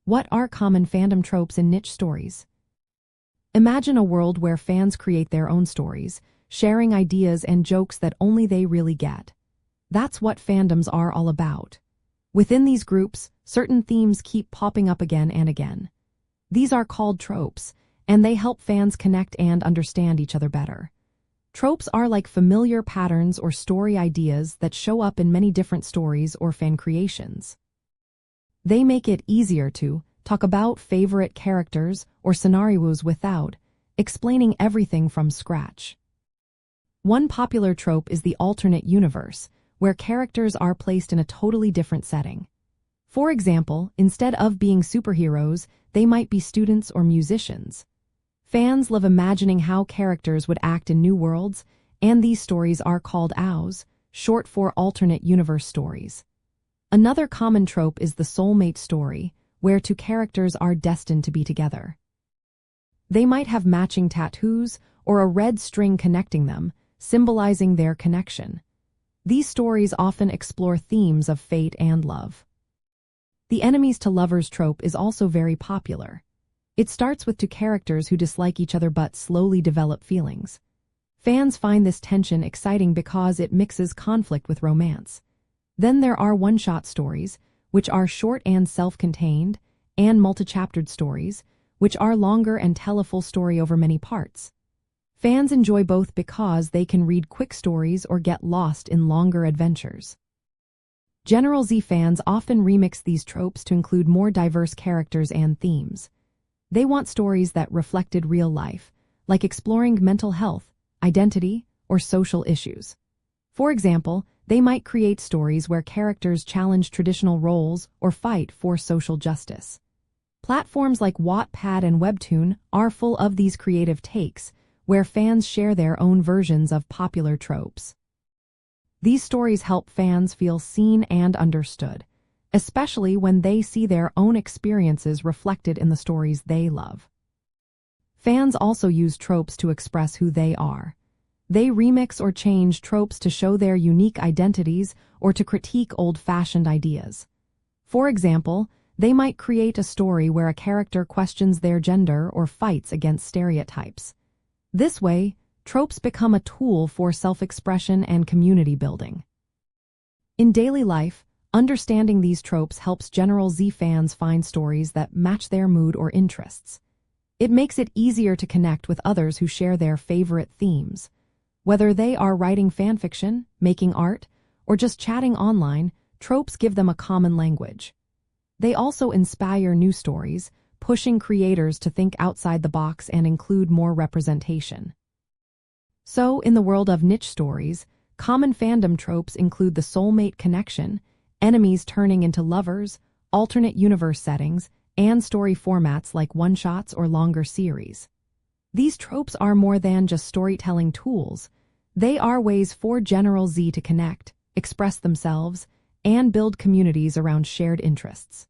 What are common fandom tropes in niche stories? Imagine a world where fans create their own stories, sharing ideas and jokes that only they really get. That's what fandoms are all about. Within these groups, certain themes keep popping up again and again. These are called tropes, and they help fans connect and understand each other better. Tropes are like familiar patterns or story ideas that show up in many different stories or fan creations. They make it easier to talk about favorite characters or scenarios without explaining everything from scratch. One popular trope is the alternate universe, where characters are placed in a totally different setting. For example, instead of being superheroes, they might be students or musicians. Fans love imagining how characters would act in new worlds, and these stories are called AUs, short for alternate universe stories. Another common trope is the soulmate story, where two characters are destined to be together. They might have matching tattoos or a red string connecting them, symbolizing their connection. These stories often explore themes of fate and love. The enemies to lovers trope is also very popular. It starts with two characters who dislike each other but slowly develop feelings. Fans find this tension exciting because it mixes conflict with romance. Then there are one-shot stories, which are short and self-contained, and multi-chaptered stories, which are longer and tell a full story over many parts. Fans enjoy both because they can read quick stories or get lost in longer adventures. General Z fans often remix these tropes to include more diverse characters and themes. They want stories that reflected real life, like exploring mental health, identity, or social issues. For example, they might create stories where characters challenge traditional roles or fight for social justice. Platforms like Wattpad and Webtoon are full of these creative takes, where fans share their own versions of popular tropes. These stories help fans feel seen and understood, especially when they see their own experiences reflected in the stories they love. Fans also use tropes to express who they are. They remix or change tropes to show their unique identities or to critique old-fashioned ideas. For example, they might create a story where a character questions their gender or fights against stereotypes. This way, tropes become a tool for self-expression and community building. In daily life, understanding these tropes helps General Z fans find stories that match their mood or interests. It makes it easier to connect with others who share their favorite themes. Whether they are writing fanfiction, making art, or just chatting online, tropes give them a common language. They also inspire new stories, pushing creators to think outside the box and include more representation. So, in the world of niche stories, common fandom tropes include the soulmate connection, enemies turning into lovers, alternate universe settings, and story formats like one-shots or longer series. These tropes are more than just storytelling tools. They are ways for General Z to connect, express themselves, and build communities around shared interests.